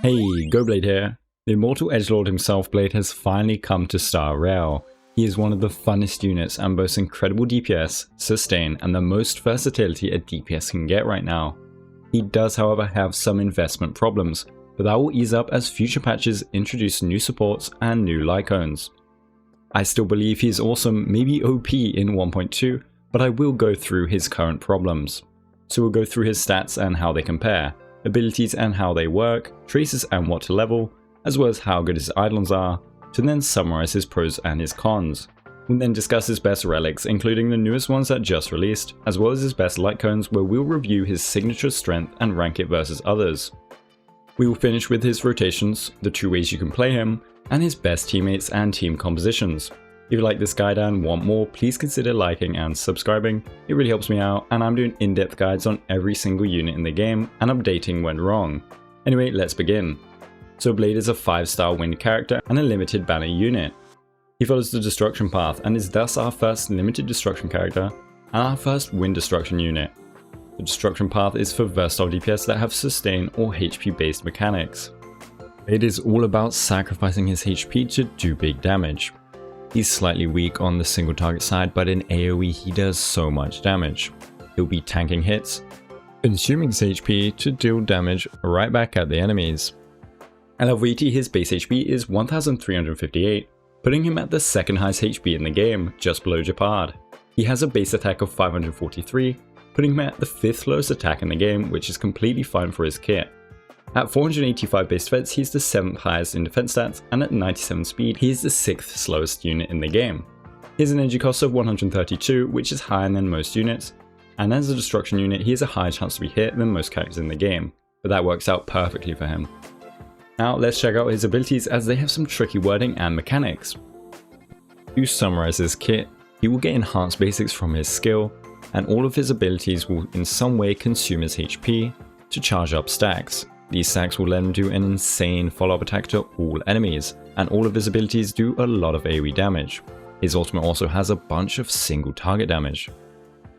Hey, GoBlade here. The immortal edgelord himself, Blade, has finally come to Star Rail. He is one of the funnest units and boasts incredible DPS, sustain, and the most versatility a DPS can get right now. He does, however, have some investment problems, but that will ease up as future patches introduce new supports and new Lycones. I still believe he is awesome, maybe OP in 1.2, but I will go through his current problems. So we'll go through his stats and how they compare, abilities and how they work, traces and what to level, as well as how good his Eidolons are, to then summarize his pros and his cons. We'll then discuss his best relics, including the newest ones that just released, as well as his best Lycones, where we'll review his signature strength and rank it versus others. We will finish with his rotations, the 2 ways you can play him, and his best teammates and team compositions. If you like this guide and want more, please consider liking and subscribing. It really helps me out, and I'm doing in-depth guides on every single unit in the game and updating when wrong. Anyway, let's begin. So Blade is a 5-star wind character and a limited banner unit. He follows the destruction path and is thus our first limited destruction character and our first wind destruction unit. The destruction path is for versatile DPS that have sustain or HP based mechanics. Blade is all about sacrificing his HP to do big damage. He's slightly weak on the single target side, but in AoE he does so much damage. He'll be tanking hits, consuming his HP to deal damage right back at the enemies. At level 80 his base HP is 1358, putting him at the second highest HP in the game, just below Gepard. He has a base attack of 543, putting him at the 5th lowest attack in the game, which is completely fine for his kit. At 485 base defense, he's the 7th highest in defense stats, and at 97 speed, he is the 6th slowest unit in the game. He has an energy cost of 132, which is higher than most units, and as a destruction unit, he has a higher chance to be hit than most characters in the game, but that works out perfectly for him. Now let's check out his abilities, as they have some tricky wording and mechanics. To summarize his kit, he will get enhanced basics from his skill, and all of his abilities will in some way consume his HP to charge up stacks. These stacks will let him do an insane follow-up attack to all enemies, and all of his abilities do a lot of AoE damage. His ultimate also has a bunch of single target damage.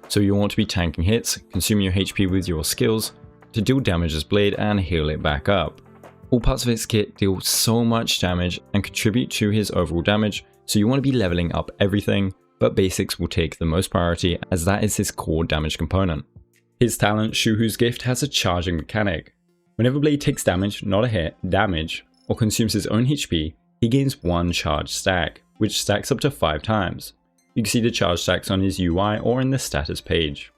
So you'll want to be tanking hits, consuming your HP with your skills, to deal damage as Blade and heal it back up. All parts of his kit deal so much damage and contribute to his overall damage, so you want to be leveling up everything, but basics will take the most priority as that is his core damage component. His talent, Shuhu's Gift, has a charging mechanic. Whenever Blade takes damage, not a hit, damage, or consumes his own HP, he gains 1 charge stack, which stacks up to 5 times. You can see the charge stacks on his UI or in the status page.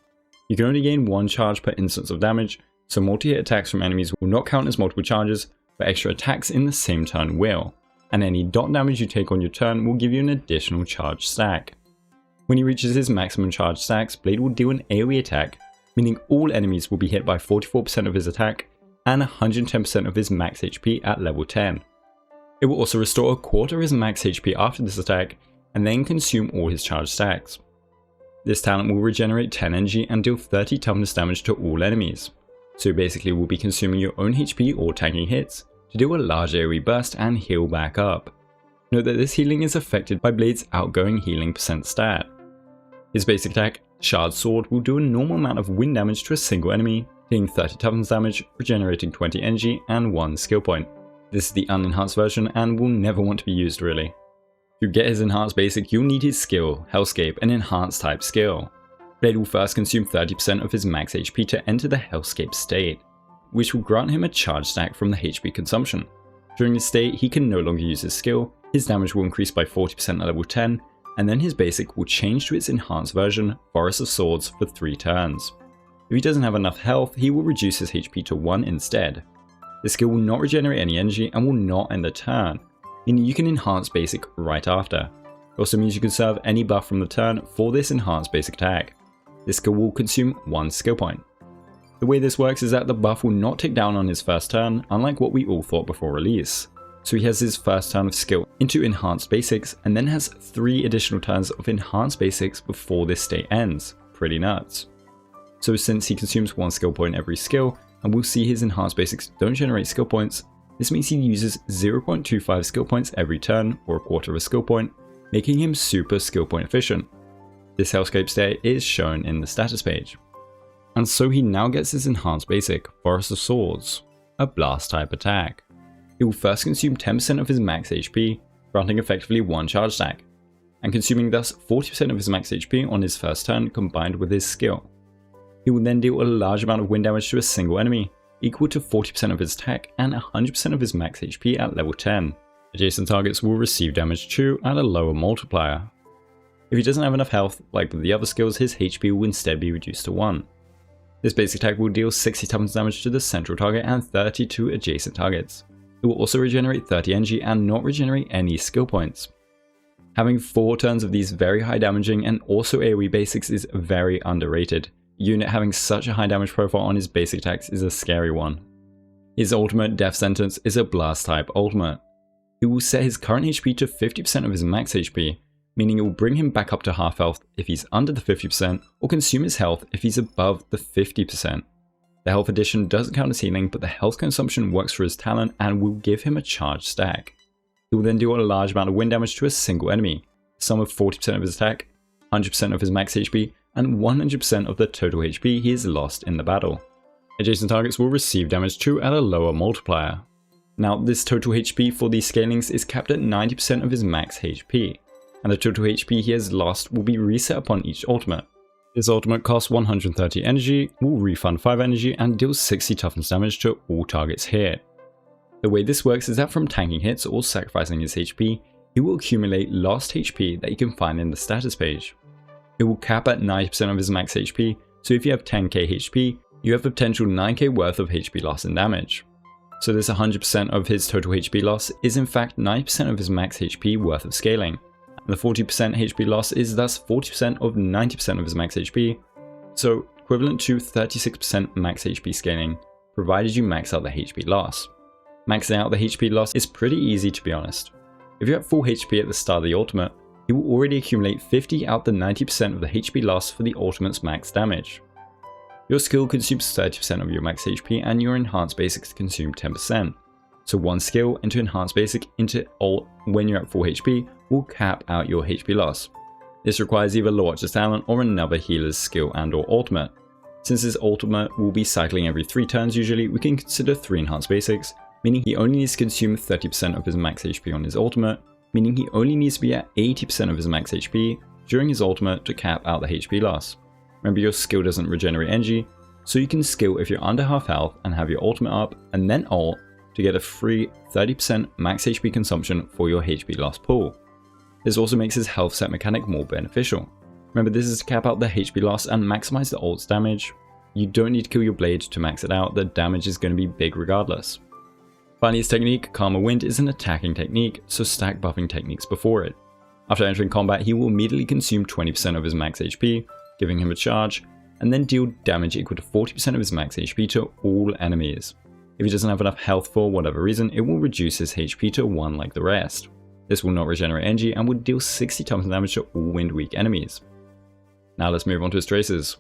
You can only gain 1 charge per instance of damage, so multi-hit attacks from enemies will not count as multiple charges, but extra attacks in the same turn will, and any dot damage you take on your turn will give you an additional charge stack. When he reaches his maximum charge stacks, Blade will deal an AoE attack, meaning all enemies will be hit by 44% of his attack, and 110% of his max HP at level 10. It will also restore a quarter of his max HP after this attack, and then consume all his charge stacks. This talent will regenerate 10 energy and deal 30 toughness damage to all enemies. So basically we'll be consuming your own HP or tanking hits to deal a large AoE burst and heal back up. Note that this healing is affected by Blade's outgoing healing percent stat. His basic attack, Shard Sword, will do a normal amount of wind damage to a single enemy, dealing 30 toughness damage, regenerating 20 energy and 1 skill point. This is the unenhanced version and will never want to be used really. To get his enhanced basic, you'll need his skill, Hellscape, an enhanced type skill. Blade will first consume 30% of his max HP to enter the Hellscape state, which will grant him a charge stack from the HP consumption. During this state, he can no longer use his skill, his damage will increase by 40% at level 10, and then his basic will change to its enhanced version, Forest of Swords, for 3 turns. If he doesn't have enough health, he will reduce his HP to 1 instead. The skill will not regenerate any energy and will not end the turn, meaning you can enhance basic right after. It also means you can serve any buff from the turn for this enhanced basic attack. This skill will consume 1 skill point. The way this works is that the buff will not tick down on his first turn, unlike what we all thought before release. So he has his first turn of skill into enhanced basics and then has 3 additional turns of enhanced basics before this state ends. Pretty nuts. So since he consumes 1 skill point every skill, and we'll see his enhanced basics don't generate skill points, this means he uses 0.25 skill points every turn, or a quarter of a skill point, making him super skill point efficient. This Hellscape state is shown in the status page. And so he now gets his enhanced basic, Forest of Swords, a blast type attack. He will first consume 10% of his max HP, granting effectively 1 charge stack, and consuming thus 40% of his max HP on his first turn combined with his skill. He will then deal a large amount of wind damage to a single enemy, equal to 40% of his attack and 100% of his max HP at level 10. Adjacent targets will receive damage too at a lower multiplier. If he doesn't have enough health, like with the other skills, his HP will instead be reduced to 1. This basic attack will deal 60 toughness damage to the central target and 30 to adjacent targets. It will also regenerate 30 energy and not regenerate any skill points. Having 4 turns of these very high damaging and also AoE basics is very underrated. Unit having such a high damage profile on his basic attacks is a scary one. His ultimate, Death Sentence, is a blast type ultimate. He will set his current HP to 50% of his max HP, meaning it will bring him back up to half health if he's under the 50% or consume his health if he's above the 50%. The health addition doesn't count as healing, but the health consumption works for his talent and will give him a charge stack. He will then deal a large amount of wind damage to a single enemy, sum of 40% of his attack, 100% of his max HP, and 100% of the total HP he has lost in the battle. Adjacent targets will receive damage too at a lower multiplier. Now, this total HP for these scalings is capped at 90% of his max HP, and the total HP he has lost will be reset upon each ultimate. This ultimate costs 130 energy, will refund 5 energy, and deals 60 toughness damage to all targets hit. The way this works is that from tanking hits or sacrificing his HP, he will accumulate lost HP that you can find in the status page. It will cap at 90% of his max HP, so if you have 10k HP, you have a potential 9k worth of HP loss and damage. So this 100% of his total HP loss is in fact 90% of his max HP worth of scaling, and the 40% HP loss is thus 40% of 90% of his max HP, so equivalent to 36% max HP scaling, provided you max out the HP loss. Maxing out the HP loss is pretty easy, to be honest. If you're at full HP at the start of the ultimate, he will already accumulate 50 out the 90% of the HP loss for the ultimate's max damage. Your skill consumes 30% of your max HP and your enhanced basics consume 10%. So one skill into enhanced basic into ult when you're at full HP will cap out your HP loss. This requires either Lorch's talent or another healer's skill and or ultimate. Since his ultimate will be cycling every 3 turns usually, we can consider 3 enhanced basics, meaning he only needs to consume 30% of his max HP on his ultimate, meaning he only needs to be at 80% of his max HP during his ultimate to cap out the HP loss. Remember, your skill doesn't regenerate energy, so you can skill if you're under half health and have your ultimate up and then ult to get a free 30% max HP consumption for your HP loss pool. This also makes his health set mechanic more beneficial. Remember, this is to cap out the HP loss and maximize the ult's damage. You don't need to kill your blade to max it out, the damage is going to be big regardless. Finally, his technique, Karma Wind, is an attacking technique, so stack buffing techniques before it. After entering combat, he will immediately consume 20% of his max HP, giving him a charge, and then deal damage equal to 40% of his max HP to all enemies. If he doesn't have enough health for whatever reason, it will reduce his HP to 1 like the rest. This will not regenerate energy and will deal 60 times damage to all wind weak enemies. Now let's move on to his traces.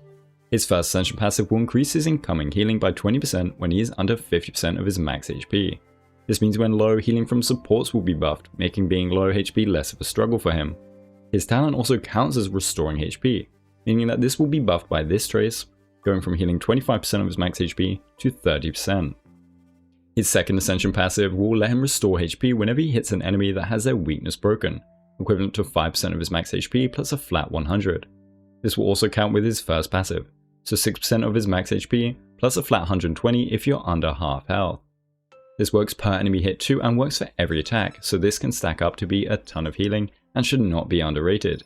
His first Ascension passive will increase his incoming healing by 20% when he is under 50% of his max HP. This means when low, healing from supports will be buffed, making being low HP less of a struggle for him. His talent also counts as restoring HP, meaning that this will be buffed by this trace, going from healing 25% of his max HP to 30%. His second Ascension passive will let him restore HP whenever he hits an enemy that has their weakness broken, equivalent to 5% of his max HP plus a flat 100. This will also count with his first passive, so 6% of his max HP plus a flat 120 if you're under half health. This works per enemy hit too and works for every attack, so this can stack up to be a ton of healing and should not be underrated.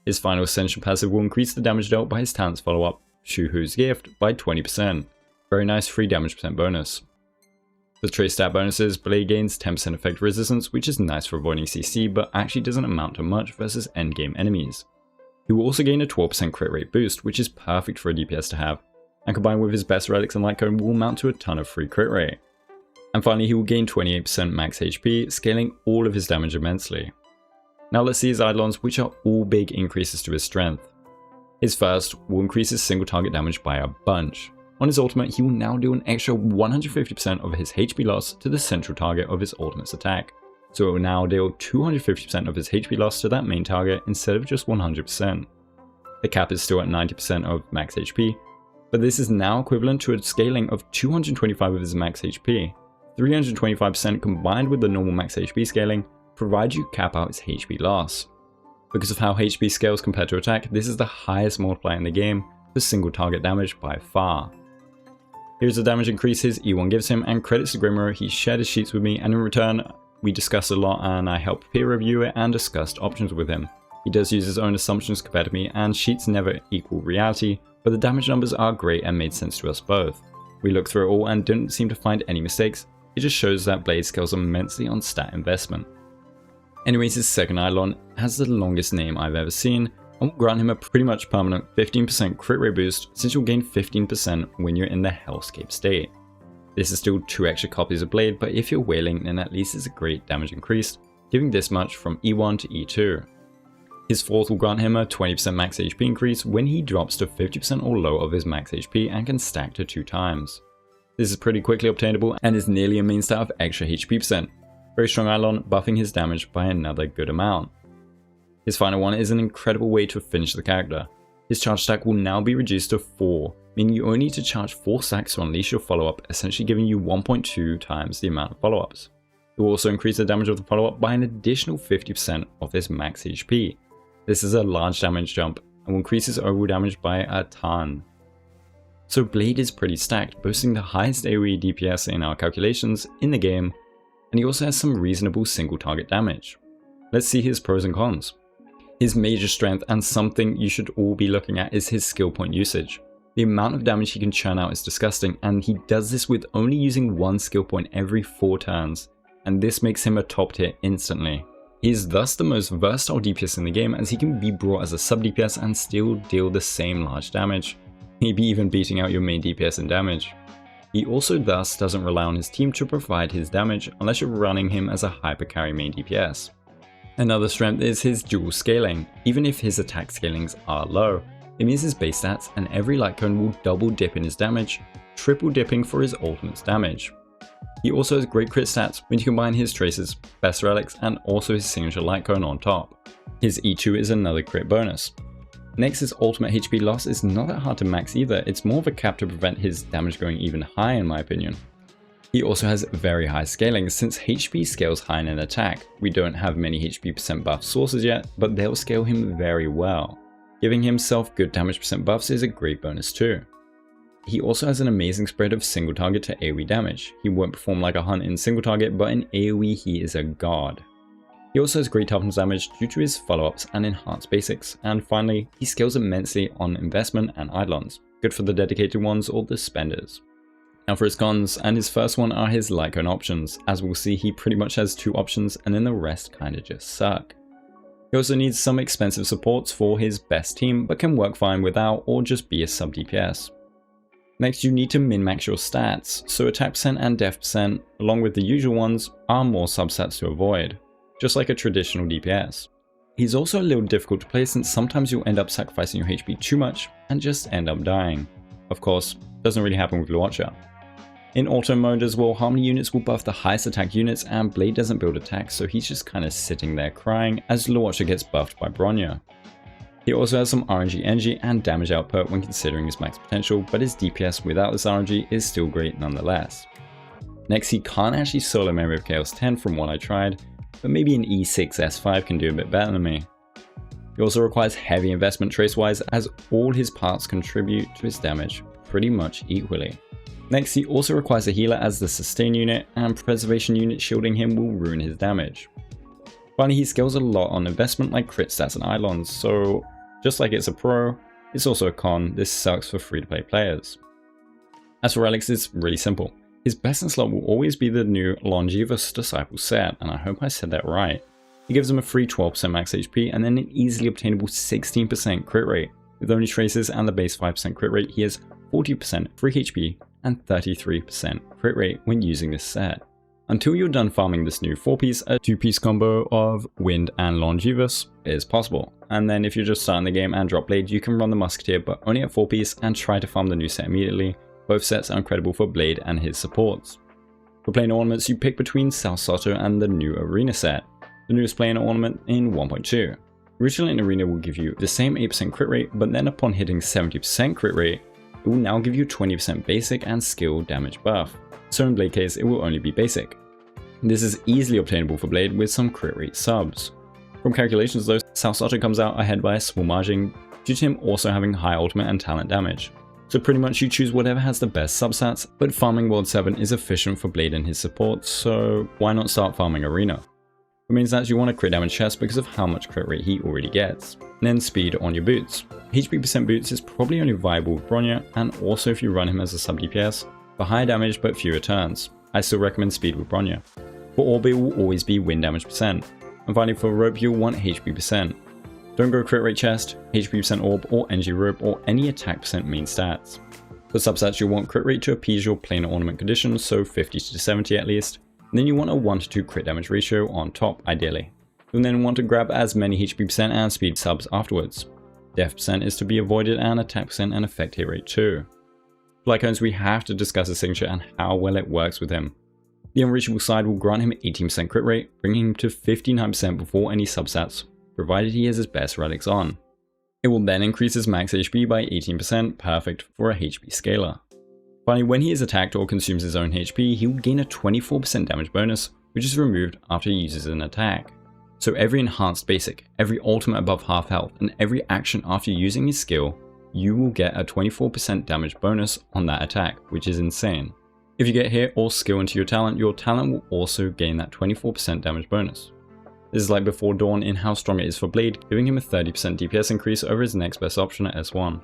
His final Ascension passive will increase the damage dealt by his talent's follow-up, Shuhu's Gift, by 20%. Very nice free damage percent bonus. The trace stat bonuses, Blade gains 10% effect resistance, which is nice for avoiding CC but actually doesn't amount to much versus endgame enemies. He will also gain a 12% crit rate boost, which is perfect for a DPS to have, and combined with his best relics and light cone will mount to a ton of free crit rate. And finally, he will gain 28% max HP, scaling all of his damage immensely. Now let's see his Eidolons, which are all big increases to his strength. His first will increase his single target damage by a bunch. On his ultimate, he will now do an extra 150% of his HP loss to the central target of his ultimate's attack. So it will now deal 250% of his HP loss to that main target instead of just 100%. The cap is still at 90% of max HP, but this is now equivalent to a scaling of 225 of his max HP, 325% combined with the normal max HP scaling provides you cap out its HP loss. Because of how HP scales compared to attack, this is the highest multiplier in the game for single target damage by far. Here's the damage increase his E1 gives him, and credits to Grimoire, he shared his sheets with me, and in return we discussed a lot and I helped peer review it and discussed options with him. He does use his own assumptions compared to me, and sheets never equal reality, but the damage numbers are great and made sense to us both. We looked through it all and didn't seem to find any mistakes. It just shows that Blade scales immensely on stat investment. Anyways, his second Eidolon has the longest name I've ever seen, and will grant him a pretty much permanent 15% crit rate boost, since you'll gain 15% when you're in the Hellscape state. This is still 2 extra copies of Blade, but if you're wailing, then at least it's a great damage increase, giving this much from E1 to E2. His fourth will grant him a 20% max HP increase when he drops to 50% or low of his max HP and can stack to 2 times. This is pretty quickly obtainable and is nearly a main stat of extra HP percent. Very strong Eidolon, buffing his damage by another good amount. His final one is an incredible way to finish the character. His charge stack will now be reduced to 4, meaning you only need to charge 4 stacks to unleash your follow-up, essentially giving you 1.2 times the amount of follow-ups. It will also increase the damage of the follow-up by an additional 50% of his max HP. This is a large damage jump and will increase his overall damage by a ton. So Blade is pretty stacked, boasting the highest AoE DPS in our calculations in the game, and he also has some reasonable single target damage. Let's see his pros and cons. His major strength, and something you should all be looking at, is his skill point usage. The amount of damage he can churn out is disgusting, and he does this with only using 1 skill point every 4 turns, and this makes him a top tier instantly. He is thus the most versatile DPS in the game, as he can be brought as a sub DPS and still deal the same large damage, maybe even beating out your main DPS in damage. He also thus doesn't rely on his team to provide his damage unless you're running him as a hyper carry main DPS. Another strength is his dual scaling. Even if his attack scalings are low, it means his base stats and every light cone will double dip in his damage, triple dipping for his ultimate's damage. He also has great crit stats when you combine his traces, best relics, and also his signature light cone on top. His E2 is another crit bonus. Next, his ultimate HP loss is not that hard to max either, it's more of a cap to prevent his damage going even higher in my opinion. He also has very high scaling, since HP scales high in an attack. We don't have many HP percent buff sources yet, but they'll scale him very well. Giving himself good damage percent buffs is a great bonus too. He also has an amazing spread of single target to AoE damage. He won't perform like a hunt in single target, but in AoE he is a god. He also has great toughness damage due to his follow-ups and enhanced basics, and finally, he scales immensely on investment and Eidolons, good for the dedicated ones or the spenders. Now for his cons, and his first one are his light cone options. As we'll see, he pretty much has 2 options and then the rest kinda just suck. He also needs some expensive supports for his best team, but can work fine without or just be a sub DPS. Next, you need to min-max your stats, so attack percent and def percent, along with the usual ones, are more substats to avoid, just like a traditional DPS. He's also a little difficult to play, since sometimes you'll end up sacrificing your HP too much and just end up dying. Of course, doesn't really happen with Luocha. In auto mode as well, Harmony units will buff the highest attack units, and Blade doesn't build attacks, so he's just kinda sitting there crying as Luocha gets buffed by Bronya. He also has some RNG energy and damage output when considering his max potential, but his DPS without this RNG is still great nonetheless. Next, he can't actually solo Memory of Chaos 10 from what I tried, but maybe an E6 S5 can do a bit better than me. He also requires heavy investment trace-wise, as all his parts contribute to his damage pretty much equally. Next, he also requires a healer as the sustain unit, and preservation unit shielding him will ruin his damage. Finally, he scales a lot on investment like crit stats and Eidolons, so just like it's a pro, it's also a con. This sucks for free-to-play players. As for relics, it's really simple. His best in slot will always be the new Longevous Disciple set, and I hope I said that right. He gives him a free 12% max HP and then an easily obtainable 16% crit rate. With only traces and the base 5% crit rate, he has 40% free HP and 33% crit rate when using this set. Until you're done farming this new 4-piece, a 2-piece combo of Wind and Longevous is possible. And then if you're just starting the game and drop Blade, you can run the Musketeer but only at 4-piece and try to farm the new set immediately. Both sets are incredible for Blade and his supports. For planar ornaments, you pick between South Soto and the new Arena set, the newest planar ornament in 1.2. Originally in Arena will give you the same 8% crit rate, but then upon hitting 70% crit rate, it will now give you 20% basic and skill damage buff. so in Blade case it will only be basic. This is easily obtainable for Blade with some crit rate subs. From calculations though, Sao Sato comes out ahead by a small margin due to him also having high ultimate and talent damage. So pretty much you choose whatever has the best substats, but farming World 7 is efficient for Blade and his support, so why not start farming Arena? It means that you want a crit damage chest because of how much crit rate he already gets. Then speed on your boots. HP percent boots is probably only viable with Bronya, and also if you run him as a sub DPS, for higher damage but fewer turns. I still recommend speed with Bronya. For Orb it will always be win damage percent, and finally for Rope you'll want HP percent. Don't go crit rate chest, HP percent Orb or energy rope or any attack percent main stats. For substats you'll want crit rate to appease your planar ornament condition, so 50 to 70 at least. And then you want a 1 to 2 crit damage ratio on top ideally. You'll then want to grab as many HP percent and speed subs afterwards. Def percent is to be avoided and attack percent and effect hit rate too. For Lycones we have to discuss his signature and how well it works with him. The unreachable side will grant him 18% crit rate, bringing him to 59% before any substats, provided he has his best relics on. It will then increase his max HP by 18%, perfect for a HP scaler. Finally, when he is attacked or consumes his own HP, he will gain a 24% damage bonus, which is removed after he uses an attack. So every enhanced basic, every ultimate above half health, and every action after using his skill, you will get a 24% damage bonus on that attack, which is insane. If you get hit or skill into your talent will also gain that 24% damage bonus. This is like Before Dawn in how strong it is for Blade, giving him a 30% DPS increase over his next best option at S1.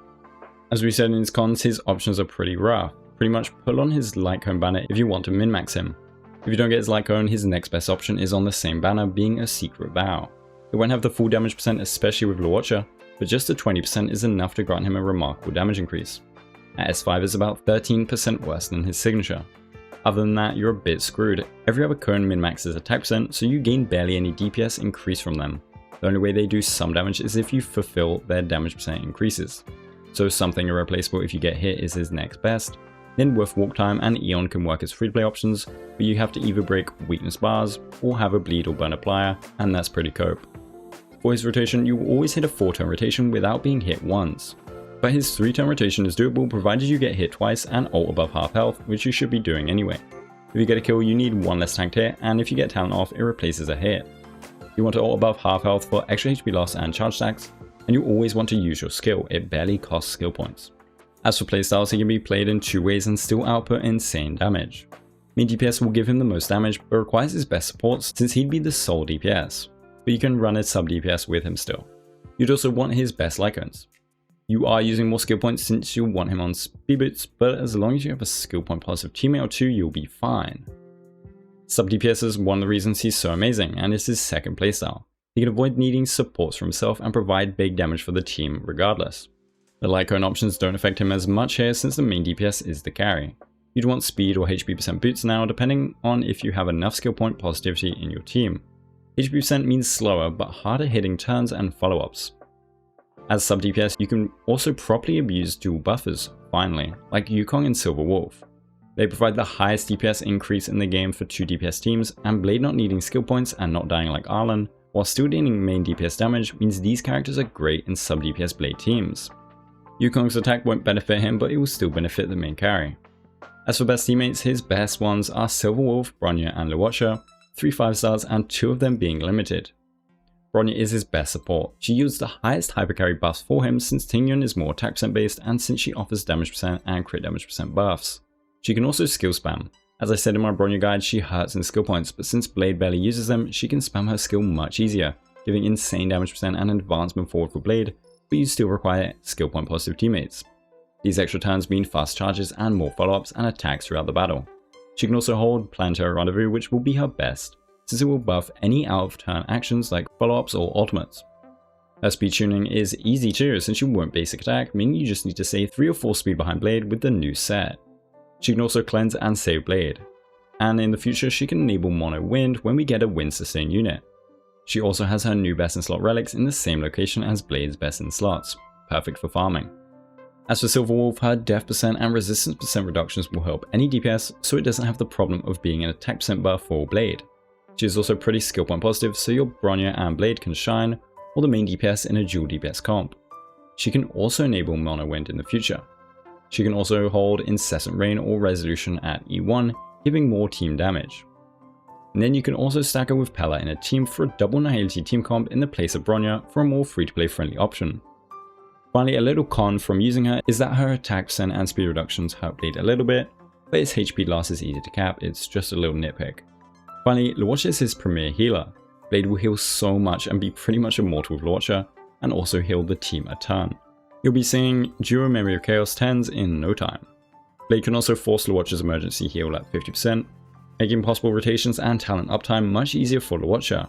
As we said in his cons, his options are pretty rough. Pretty much pull on his Lycone banner if you want to min-max him. If you don't get his Lycone, his next best option is on the same banner, being a Secret Vow. It won't have the full damage percent, especially with Luocha, but just a 20% is enough to grant him a remarkable damage increase. At S5 is about 13% worse than his signature. Other than that, you're a bit screwed. Every other cone min-maxes attack percent, so you gain barely any DPS increase from them. The only way they do some damage is if you fulfill their damage percent increases. So something irreplaceable if you get hit is his next best. Then Wolf Walk Time and Eon can work as free play options, but you have to either break weakness bars or have a bleed or burn applier, and that's pretty cope. For his rotation, you will always hit a 4-turn rotation without being hit once. But his 3-turn rotation is doable provided you get hit twice and ult above half health, which you should be doing anyway. If you get a kill, you need 1 less tanked hit, and if you get talent off, it replaces a hit. You want to ult above half health for extra HP loss and charge stacks, and you always want to use your skill, it barely costs skill points. As for playstyles, he can be played in 2 ways and still output insane damage. Main DPS will give him the most damage, but requires his best support since he'd be the sole DPS, but you can run a sub DPS with him still. You'd also want his best Lycones. You are using more skill points since you'll want him on speed boots, but as long as you have a skill point positive teammate or 2, you'll be fine. Sub DPS is one of the reasons he's so amazing, and it's his second playstyle. He can avoid needing supports for himself and provide big damage for the team regardless. The Lycone options don't affect him as much here since the main DPS is the carry. You'd want speed or HP percent boots now depending on if you have enough skill point positivity in your team. HP percent means slower but harder hitting turns and follow-ups. As sub DPS, you can also properly abuse dual buffers, finally, like Yukong and Silver Wolf. They provide the highest DPS increase in the game for 2 DPS teams, and Blade not needing skill points and not dying like Arlan, while still dealing main DPS damage, means these characters are great in sub DPS Blade teams. Yukong's attack won't benefit him, but it will still benefit the main carry. As for best teammates, his best ones are Silver Wolf, Bronya and Luocha, 3 5-stars and 2 of them being limited. Bronya is his best support. She yields the highest hypercarry buffs for him since Tingyun is more attack percent based and since she offers damage percent and crit damage percent buffs. She can also skill spam. As I said in my Bronya guide, she hurts in skill points, but since Blade barely uses them, she can spam her skill much easier, giving insane damage percent and advancement forward for Blade, but you still require skill point positive teammates. These extra turns mean fast charges and more follow-ups and attacks throughout the battle. She can also hold Planetary Rendezvous, which will be her best, since it will buff any out of turn actions like follow-ups or ultimates. Her speed tuning is easy too, since you won't basic attack, meaning you just need to save 3 or 4 speed behind Blade with the new set. She can also cleanse and save Blade. And in the future she can enable Mono Wind when we get a wind sustain unit. She also has her new best in slot relics in the same location as Blade's best in slots, perfect for farming. As for Silver Wolf, her def percent and resistance percent reductions will help any DPS, so it doesn't have the problem of being an attack percent buff for Blade. She is also pretty skill point positive, so your Bronya and Blade can shine, or the main DPS in a dual DPS comp. She can also enable Mono Wind in the future. She can also hold Incessant Rain or Resolution at E1, giving more team damage. And then you can also stack her with Pela in a team for a double Nihility team comp in the place of Bronya for a more free-to-play friendly option. Finally, a little con from using her is that her attack percent and speed reductions hurt Blade a little bit, but its HP loss is easy to cap, it's just a little nitpick. Finally, Luocha is his premier healer. Blade will heal so much and be pretty much immortal with Luocha, and also heal the team a ton. You'll be seeing duo Memory of Chaos 10s in no time. Blade can also force Luocha's emergency heal at 50%, making possible rotations and talent uptime much easier for Luocha.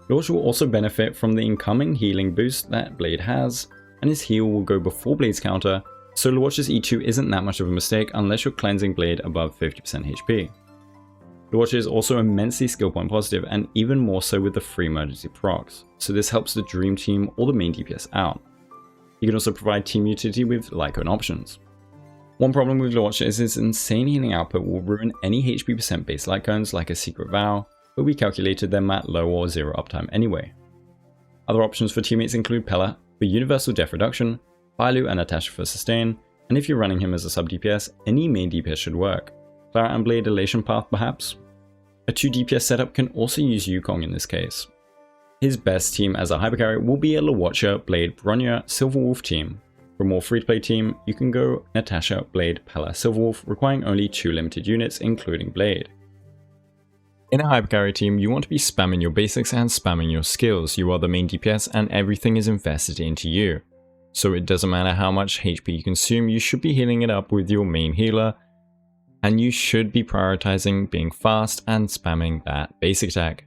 Luocha will also benefit from the incoming healing boost that Blade has, and his heal will go before Blade's counter, so Luocha's E2 isn't that much of a mistake unless you're cleansing Blade above 50% HP. Luocha is also immensely skill point positive and even more so with the free emergency procs, so this helps the Dream Team or the main DPS out. You can also provide team utility with Lycone options. One problem with Luocha is its insane healing output will ruin any HP percent based Lycones like a Secret Vow, but we calculated them at low or zero uptime anyway. Other options for teammates include Pela for universal def reduction, Bailu and Natasha for sustain, and if you're running him as a sub DPS, any main DPS should work. Clara and Blade Elation Path perhaps? A 2 DPS setup can also use Yukong in this case. His best team as a hypercarry will be a Luocha, Blade, Bronya, Silverwolf team. For a more free-to-play team, you can go Natasha, Blade, Pela, Silverwolf, requiring only 2 limited units including Blade. In a hypercarry team, you want to be spamming your basics and spamming your skills. You are the main DPS and everything is invested into you. So it doesn't matter how much HP you consume, you should be healing it up with your main healer, and you should be prioritizing being fast and spamming that basic attack.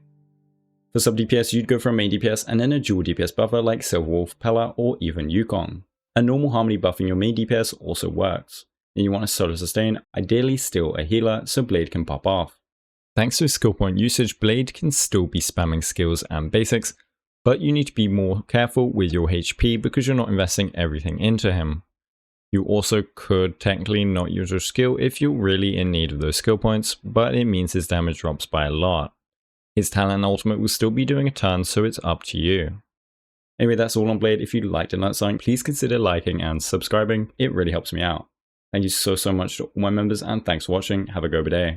For sub DPS, you'd go for a main DPS and then a dual DPS buffer like Silverwolf, Pela, or even Yukong. A normal Harmony buffing your main DPS also works. And you want a solo sustain, ideally still a healer so Blade can pop off. Thanks to skill point usage, Blade can still be spamming skills and basics, but you need to be more careful with your HP because you're not investing everything into him. You also could technically not use your skill if you're really in need of those skill points, but it means his damage drops by a lot. His talent and ultimate will still be doing a ton, so it's up to you. Anyway, that's all on Blade. If you liked and learned something, please consider liking and subscribing. It really helps me out. Thank you so much to all my members and thanks for watching. Have a good day.